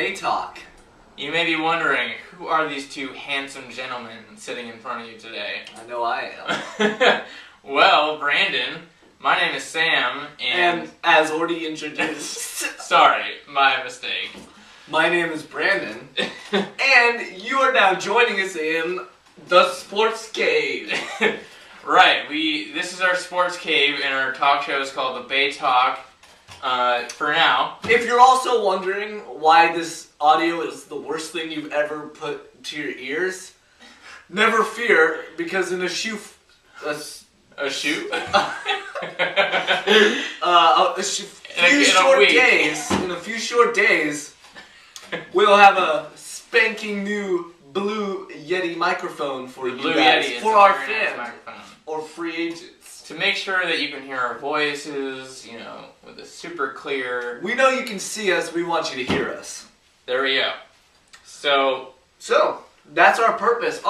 Bay Talk. You may be wondering, who are these two handsome gentlemen sitting in front of you today? I know I am. Well, Brandon, my name is Sam, and as already introduced... Sorry, my mistake. My name is Brandon, and you are now joining us in the Sports Cave. Right, this is our Sports Cave, and our talk show is called the Bay Talk. For now. If you're also wondering why this audio is the worst thing you've ever put to your ears, never fear, because in a few short days, we'll have a spanking new Blue Yeti microphone for you guys, for our fans, or free agents. To make sure that you can hear our voices, with a super clear... We know you can see us, we want you to hear us. There we go. So that's our purpose.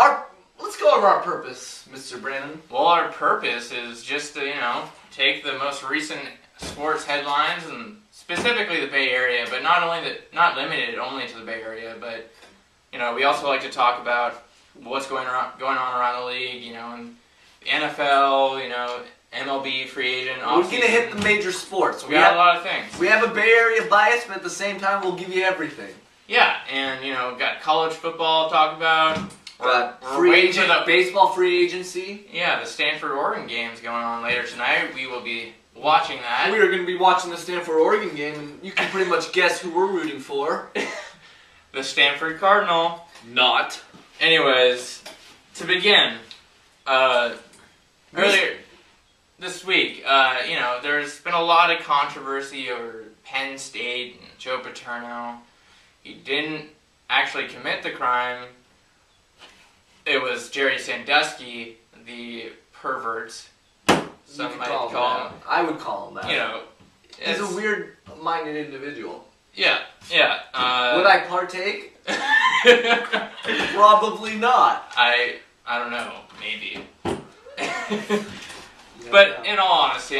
Let's go over our purpose, Mr. Brandon. Well, our purpose is just to, take the most recent sports headlines, and specifically the Bay Area, but not limited only to the Bay Area, but, we also like to talk about what's going on around the league, and NFL, MLB, free agent, We're going to hit the major sports. We got a lot of things. We have a Bay Area bias, but at the same time, we'll give you everything. Yeah, and, got college football to talk about. Baseball free agency. Yeah, the Stanford Oregon game's going on later tonight. We will be watching that. We are going to be watching the Stanford Oregon game, and you can pretty much guess who we're rooting for. The Stanford Cardinal. Not. Anyways, to begin, earlier this week, there's been a lot of controversy over Penn State and Joe Paterno. He didn't actually commit the crime. It was Jerry Sandusky, the pervert. Some might call him. I would call him that. He's a weird-minded individual. Yeah. Would I partake? Probably not. I don't know. Maybe. But in all honesty,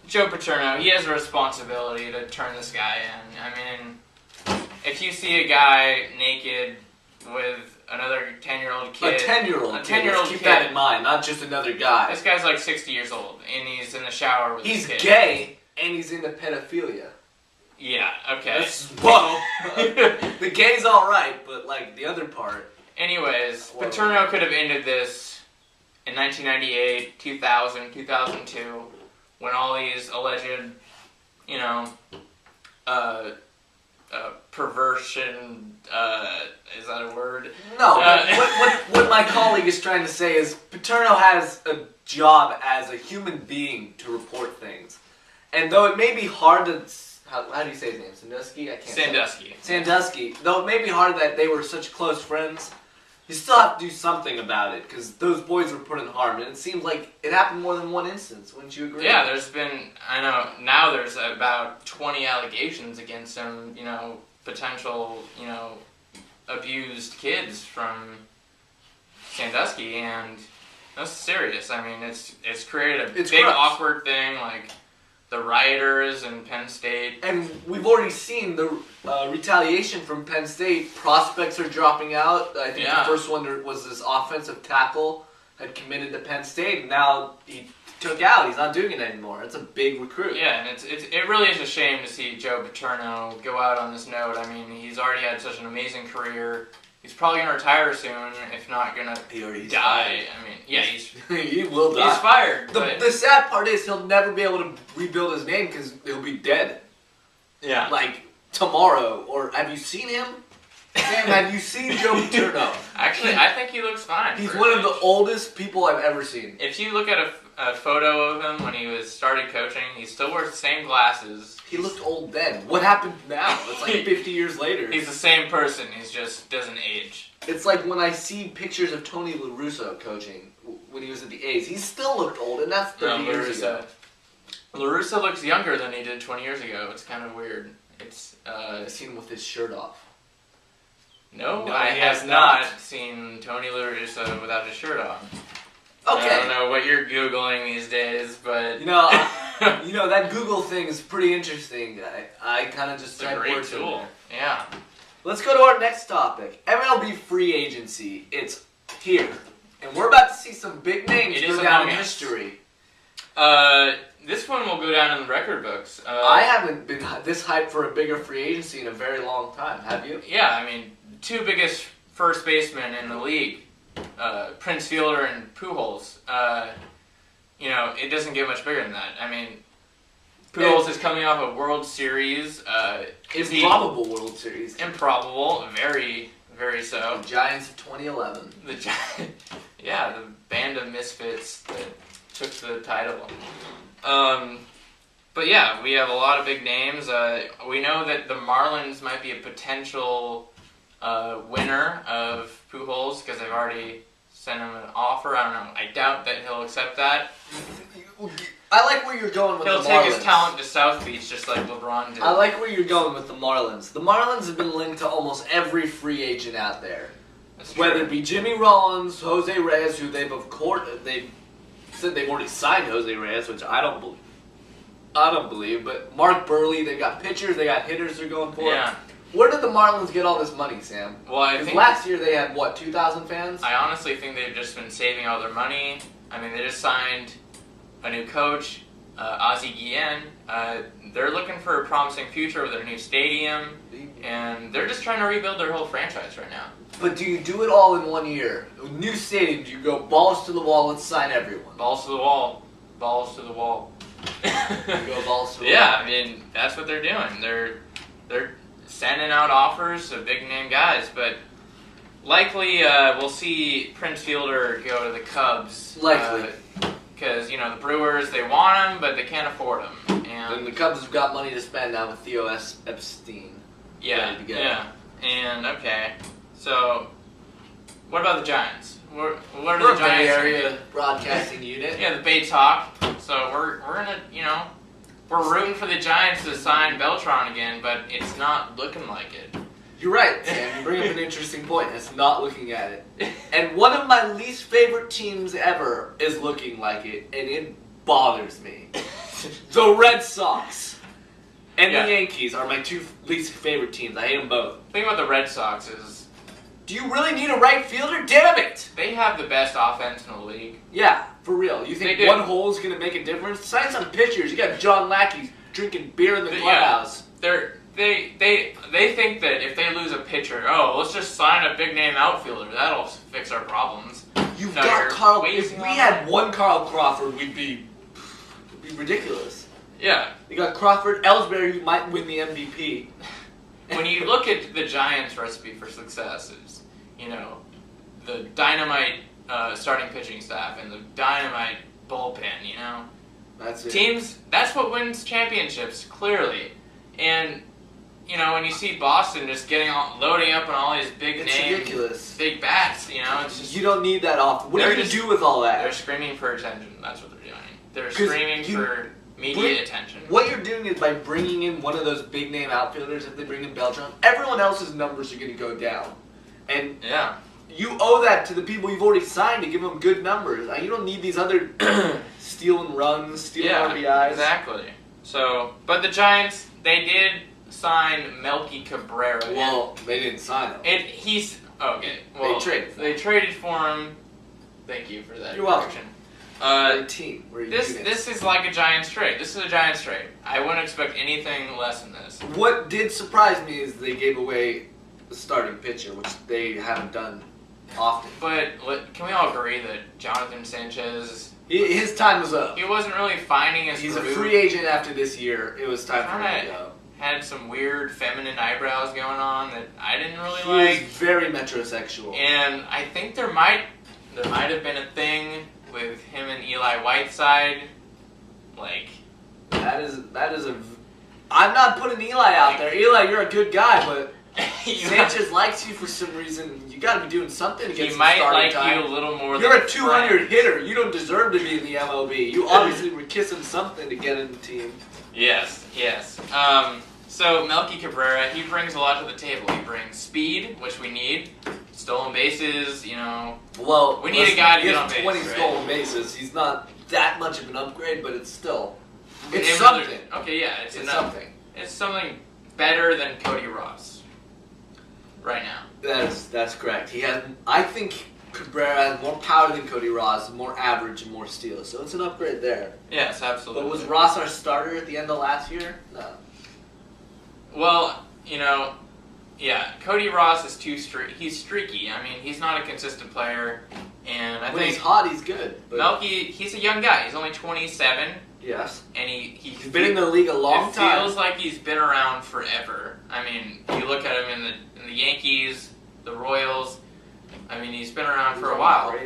Joe Paterno, he has a responsibility to turn this guy in. If you see a guy naked with another 10-year-old kid... A 10-year-old kid. Keep that in mind, not just another guy. This guy's like 60 years old, and he's in the shower with his kid. He's gay, and he's into pedophilia. Yeah, okay. Whoa! The gay's alright, but, the other part... Anyways, Paterno could have ended this in 1998, 2000, 2002, when all these alleged, perversion, is that a word? No, what my colleague is trying to say is Paterno has a job as a human being to report things. And though it may be hard to... How do you say his name? Sandusky? I can't Sandusky. Though it may be hard that they were such close friends, you still have to do something about it, because those boys were put in harm, and it seems like it happened more than one instance, wouldn't you agree? Yeah, there's been, now there's about 20 allegations against him, potential, abused kids from Sandusky, and that's serious. It's created a big gross. Awkward thing, the rioters in Penn State. And we've already seen the retaliation from Penn State. Prospects are dropping out. I think the first one was this offensive tackle had committed to Penn State, and now he took out. He's not doing it anymore. It's a big recruit. Yeah, and it really is a shame to see Joe Paterno go out on this note. he's already had such an amazing career. He's probably going to retire soon, if not going to die. He will die. He's fired. The sad part is he'll never be able to rebuild his name because he'll be dead. Yeah. Tomorrow. Or have you seen him? Sam, have you seen Joe Paterno? Actually, I think he looks fine. He's one of the oldest people I've ever seen. If you look at a photo of him when he started coaching, he still wears the same glasses. He looked old then. What happened now? It's 50 years later. He's the same person. He just doesn't age. It's like when I see pictures of Tony La Russa coaching when he was at the A's. He still looked old, and that's 30 years ago. La Russa looks younger than he did 20 years ago. It's kind of weird. I've seen him with his shirt off. No, I have not seen Tony La Russa without his shirt on. Okay. I don't know what you're Googling these days, but... that Google thing is pretty interesting. I kind of just type words in there. Yeah. Let's go to our next topic. MLB free agency. It's here. And we're about to see some big names go down in history. This one will go down in the record books. I haven't been this hyped for a bigger free agency in a very long time. Have you? Yeah, I mean, two biggest first basemen in the league, Prince Fielder and Pujols. It doesn't get much bigger than that. I mean, Pujols is coming off a World Series. Improbable World Series. Improbable, very, very so. The Giants of 2011. The band of misfits that took the title. But yeah, we have a lot of big names. We know that the Marlins might be a potential winner of Pujols because they've already sent him an offer. I don't know. I doubt that he'll accept that. I like where you're going with the Marlins. He'll take his talent to South Beach just like LeBron did. I like where you're going with the Marlins. The Marlins have been linked to almost every free agent out there. Whether it be Jimmy Rollins, Jose Reyes, who they've said they've already signed Jose Reyes, which I don't believe. But Mark Burley, they got pitchers, they got hitters they're going for. Yeah. Where did the Marlins get all this money, Sam? Well, I think last year they had, 2,000 fans? I honestly think they've just been saving all their money. I mean, they just signed a new coach, Ozzie Guillen. They're looking for a promising future with their new stadium, and they're just trying to rebuild their whole franchise right now. But do you do it all in 1 year? New stadium, do you go balls to the wall, let's sign everyone? Balls to the wall. Balls to the wall. You go balls to the wall. Yeah, I mean, that's what they're doing. They're sending out offers of big-name guys, but likely we'll see Prince Fielder go to the Cubs. Likely. Because, the Brewers, they want him, but they can't afford him. And the Cubs have got money to spend now with Theo Epstein. Yeah, And, okay, so what about the Giants? What are the Giants? Bay Area broadcasting unit. Yeah, the Bay Talk. So we're gonna, we're rooting for the Giants to sign Beltran again, but it's not looking like it. You're right, Sam. You bring up an interesting point. It's not looking at it. And one of my least favorite teams ever is looking like it, and it bothers me. The Red Sox and the Yankees are my two least favorite teams. I hate them both. The thing about the Red Sox is, do you really need a right fielder? Damn it! They have the best offense in the league. Yeah, for real. You think one hole is going to make a difference? Sign some pitchers. You got John Lackey drinking beer in the clubhouse. They think that if they lose a pitcher, let's just sign a big name outfielder. That'll fix our problems. You've got Carl. If we had one Carl Crawford, it'd be ridiculous. Yeah. You got Crawford, Ellsbury, who might win the MVP. When you look at the Giants' recipe for success, is the dynamite starting pitching staff and the dynamite bullpen. That's it. Teams. That's what wins championships, clearly. And when you see Boston just loading up on all these big names, ridiculous. Big bats, it's just, you don't need that often. What are you going to do with all that? They're screaming for attention. That's what they're doing. They're screaming for media attention. What you're doing is by bringing in one of those big name outfielders. If they bring in Beltran, everyone else's numbers are going to go down, and you owe that to the people you've already signed to give them good numbers. You don't need these other stealing runs, stealing RBIs. Exactly. So, but the Giants, they did sign Melky Cabrera. Well, they didn't sign him. Okay. Well, they traded for him. They traded for him. Thank you for that. You're welcome. We're a team. This is like a Giants trade. This is a Giants trade. I wouldn't expect anything less than this. What did surprise me is they gave away the starting pitcher, which they haven't done often. But can we all agree that Jonathan Sanchez... His time was up. He wasn't really finding his He's groove. a free agent after this year. It was time for him to go. Had some weird feminine eyebrows going on that I didn't really like. He was very metrosexual. And I think there might have been a thing with him and Eli Whiteside. That is a... I'm not putting Eli out there. Eli, you're a good guy, but Sanchez likes you for some reason. You got to be doing something against He might like time. you a little more. You're a 200 hitter. You don't deserve to be in the MLB. You obviously were kissing something to get in the team. Yes. So Melky Cabrera, he brings a lot to the table. He brings speed, which we need. Stolen bases, Well, we need a guy to get on base. 20 stolen bases. He's not that much of an upgrade, but it's still... It's something. Okay, yeah, it's something. It's something better than Cody Ross. right now. That's correct. I think Cabrera has more power than Cody Ross, more average and more steals. So it's an upgrade there. Yes, absolutely. But was Ross our starter at the end of last year? No. Well, yeah, Cody Ross is he's streaky. I mean, he's not a consistent player, and I when think he's hot, he's good. But Melky, he's a young guy. He's only 27. Yes. And he's been in the league a long time. It feels like he's been around forever. I mean, you look at him in the Yankees, the Royals. I mean, he's been around for a while.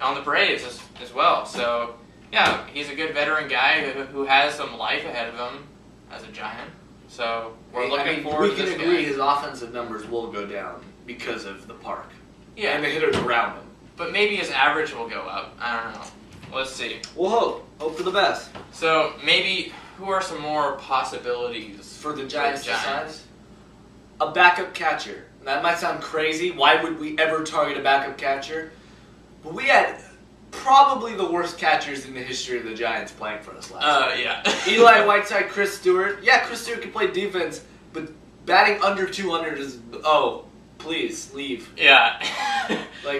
On the Braves as well. So, yeah, he's a good veteran guy who has some life ahead of him as a Giant. So, we're looking forward to this guy. We can agree his offensive numbers will go down because of the park. Yeah. And the hitters around him. But maybe his average will go up. I don't know. Let's see. We'll hope. Hope for the best. So, maybe, who are some more possibilities for the Giants to sign? A backup catcher. That might sound crazy. Why would we ever target a backup catcher? But we had probably the worst catchers in the history of the Giants playing for us last year. Yeah. Eli Whiteside, Chris Stewart. Yeah, Chris Stewart can play defense, but batting under 200 is... Oh, please, leave. Yeah.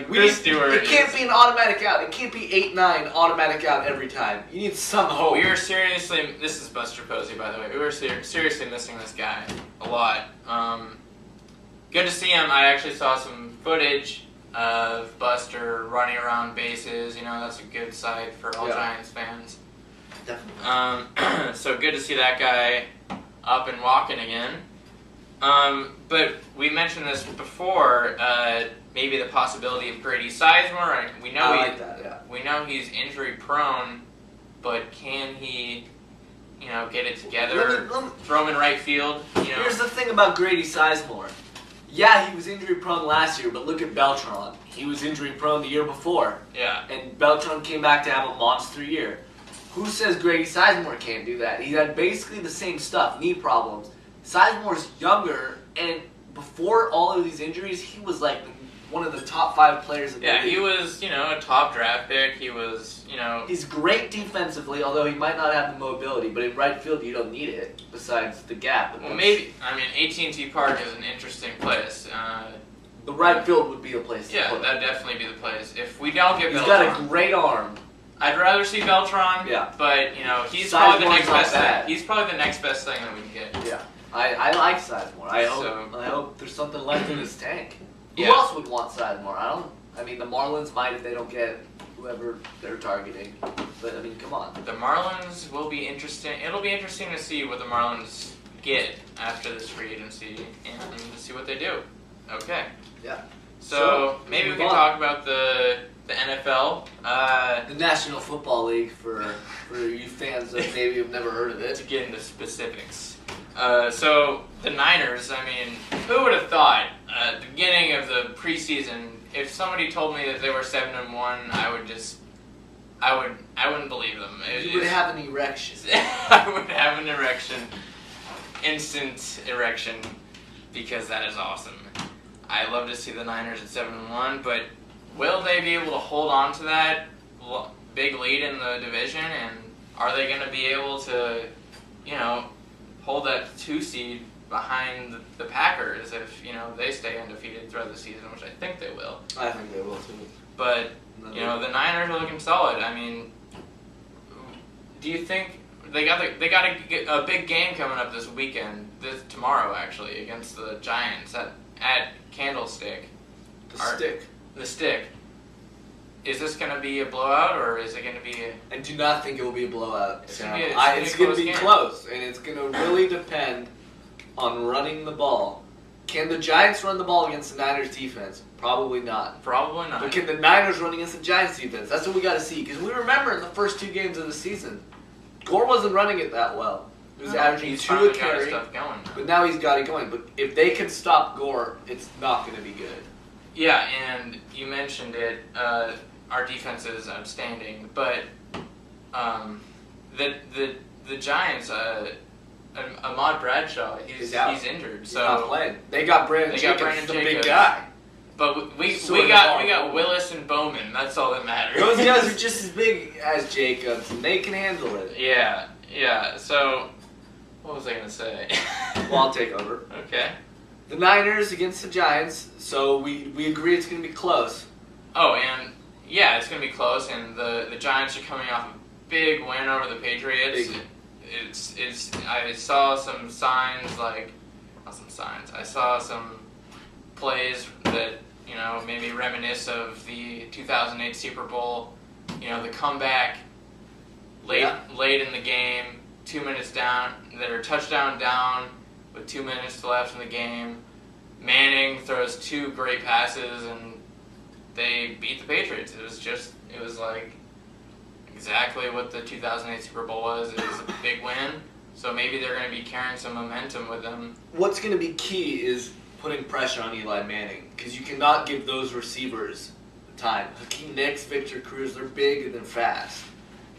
Chris Stewart. It can't be an automatic out. It can't be 8-9 automatic out every time. You need some hope. We were seriously... This is Buster Posey, by the way. We were seriously missing this guy a lot. Good to see him. I actually saw some footage of Buster running around bases. That's a good sight for all Giants fans. Definitely. So good to see that guy up and walking again. But we mentioned this before. Maybe the possibility of Grady Sizemore. We know he's injury prone, but can he? Get it together. Throw him in right field. Here's the thing about Grady Sizemore. Yeah, he was injury prone last year, but look at Beltran. He was injury prone the year before. Yeah. And Beltran came back to have a monster year. Who says Grady Sizemore can't do that? He had basically the same stuff, knee problems. Sizemore's younger, and before all of these injuries, he was like one of the top 5 players in the league. Yeah, he was, a top draft pick. He was, He's great defensively, although he might not have the mobility, but in right field you don't need it, besides the gap. Well, maybe, AT&T Park is an interesting place. The right field would be the place to Yeah, put that'd definitely be the place. If we don't get He's Beltran... got a great arm. I'd rather see Beltran, but, he's probably the next best thing. He's probably the next best thing that we can get. Yeah. I like Sizemore. I hope there's something left in his tank. Who else would want Sizemore? The Marlins might if they don't get whoever they're targeting. But, come on. The Marlins will be interesting. It'll be interesting to see what the Marlins get after this free agency and to see what they do. Okay. Yeah. So maybe we can talk about the NFL. The National Football League for you fans that maybe have never heard of it. To get into specifics. So the Niners, who would have thought at the beginning of the preseason, if somebody told me that they were 7-1, I wouldn't believe them. You would have an erection. I would have an erection. Instant erection, because that is awesome. I love to see the Niners at 7-1, but will they be able to hold on to that big lead in the division, and are they going to be able to, hold that 2 seed behind the Packers if, they stay undefeated throughout the season, which I think they will. I think they will too. But, the Niners are looking solid. Do you think they got a big game coming up this weekend, tomorrow actually, against the Giants at Candlestick? The Stick. Is this going to be a blowout, or is it going to be I do not think it will be a blowout. It's going to be close, and it's going to really depend on running the ball. Can the Giants run the ball against the Niners defense? Probably not. Probably not. But can the Niners run against the Giants defense? That's what we got to see. Because we remember in the first 2 games of the season, Gore wasn't running it that well. He was averaging 2 a carry, but now he's got it going. But if they can stop Gore, it's not going to be good. Yeah, and you mentioned it. Our defense is outstanding, but the Giants, Ahmad Bradshaw, he's injured. He's not playing. They got Brandon Jacobs, the big guy. But we got Willis and Bowman. That's all that matters. Those guys are just as big as Jacobs, and they can handle it. Yeah. So, what was I gonna say? Well, I'll take over. Okay. The Niners against the Giants, so we agree it's going to be close. Oh, and yeah, it's going to be close, and the Giants are coming off a big win over the Patriots. I saw some signs, I saw some plays that, maybe reminisce of the 2008 Super Bowl. The comeback late in the game, 2 minutes down, they're touchdown down with 2 minutes left in the game. Manning throws 2 great passes and they beat the Patriots. It was like exactly what the 2008 Super Bowl was. It was a big win, so maybe they're going to be carrying some momentum with them. What's going to be key is putting pressure on Eli Manning, because you cannot give those receivers time. Hakeem Nicks, Victor Cruz, they're big and they're fast.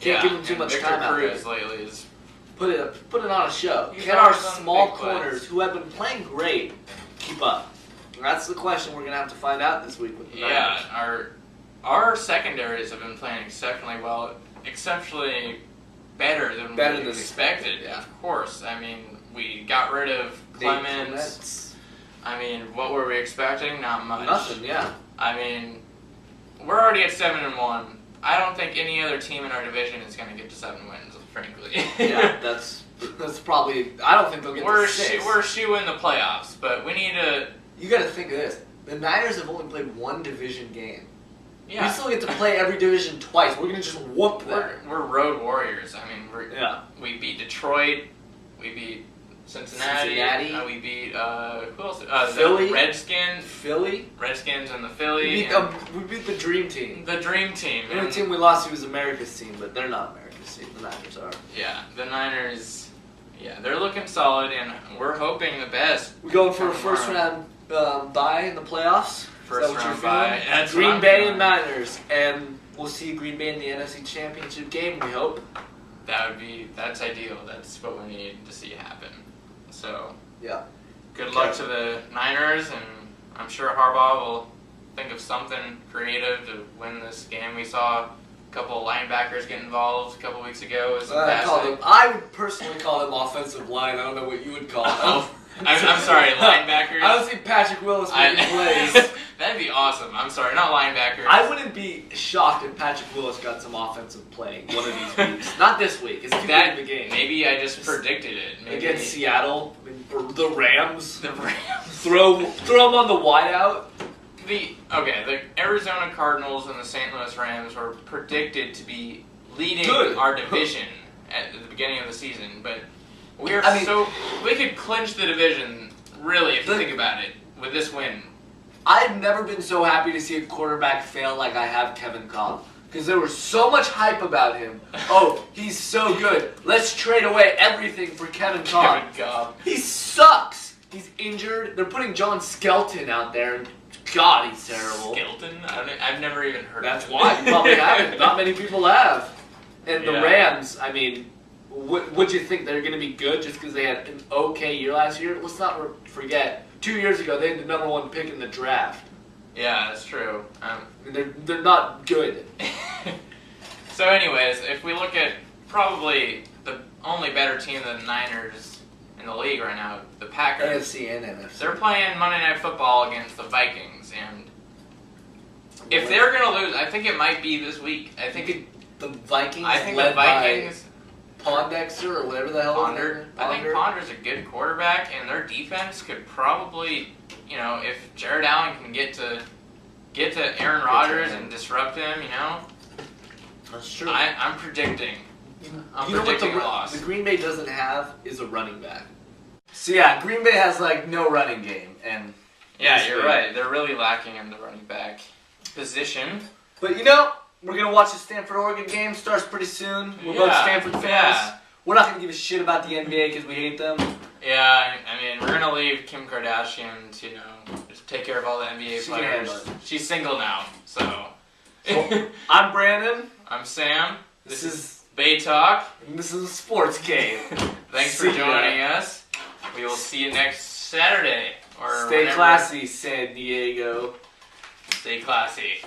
Can't give them too much Victor time out there. Cruz lately is put it on a show. Can our small corners, who have been playing great, keep up? And that's the question we're going to have to find out this week with the Niners. Our secondaries have been playing exceptionally well, exceptionally better than we expected. Yeah. Of course. I mean, we got rid of Clemens. I mean, what were we expecting? Not much. Nothing, yeah. I mean, we're already at 7-1. I don't think any other team in our division is going to get to 7 wins, frankly. Yeah, that's probably. I don't think they'll get to 6. We're shooing the playoffs, but we need to. You got to think of this. The Niners have only played 1 division game. Yeah. We still get to play every division twice. We're going to just whoop them. We're road warriors. I mean, we beat Detroit. We beat Cincinnati. We beat who else? Philly. The Redskins. Philly. Redskins and the Philly. We beat the Dream Team. The Dream Team. The only team we lost to was America's team, but they're not America's team. The Niners are. Yeah, the Niners. Yeah, they're looking solid, and we're hoping the best. We're going for a first round bye in the playoffs. First round bye. That's Green Bay and Niners, and we'll see Green Bay in the NFC Championship game. We hope. That's ideal. That's what we need to see happen. So yeah, good luck to the Niners, and I'm sure Harbaugh will think of something creative to win this game. We saw a couple of linebackers get involved a couple weeks ago. I would personally call them offensive line. I don't know what you would call them. I'm sorry, linebackers. I don't see Patrick Willis making plays. That'd be awesome. I'm sorry, not linebackers. I wouldn't be shocked if Patrick Willis got some offensive play one of these weeks. Not this week. It's too late in the game. Maybe I just predicted it. Against Seattle, the Rams. The Rams. Throw them on the wideout. The Arizona Cardinals and the St. Louis Rams were predicted to be leading our division at the beginning of the season, but we could clinch the division, really, if you think about it, with this win. I've never been so happy to see a quarterback fail like I have Kevin Kolb. Because there was so much hype about him. Oh, he's so good. Let's trade away everything for Kevin Kolb. He sucks. He's injured. They're putting John Skelton out there, and God, he's terrible. Skelton? I've never even heard of him. That's why. You probably haven't. Not many people have. And the Rams, I mean, would you think they're going to be good just because they had an okay year last year? Let's not forget, 2 years ago, they had the number 1 pick in the draft. Yeah, that's true. They're not good. So anyways, if we look at probably the only better team than the Niners in the league right now, the Packers. AFC and NFC. They're playing Monday Night Football against the Vikings, and if they're going to lose, I think it might be this week. I think the Vikings. Pondexter or whatever the hell. Ponder. I think Ponder's a good quarterback, and their defense could probably, if Jared Allen can get to Aaron Rodgers and disrupt him, That's true. I'm predicting. I'm predicting a loss. The Green Bay doesn't have is a running back. So yeah, Green Bay has no running game, and yeah, you're right. They're really lacking in the running back position. But we're going to watch the Stanford Oregon game. Starts pretty soon. We're both Stanford fans. Yeah. We're not going to give a shit about the NBA because we hate them. Yeah, I mean, we're going to leave Kim Kardashian to, just take care of all the NBA players. She's single now, so. I'm Brandon. I'm Sam. This is Bay Talk. And this is a sports game. Thanks for joining us. We will see you next Saturday. Stay classy, San Diego. Stay classy.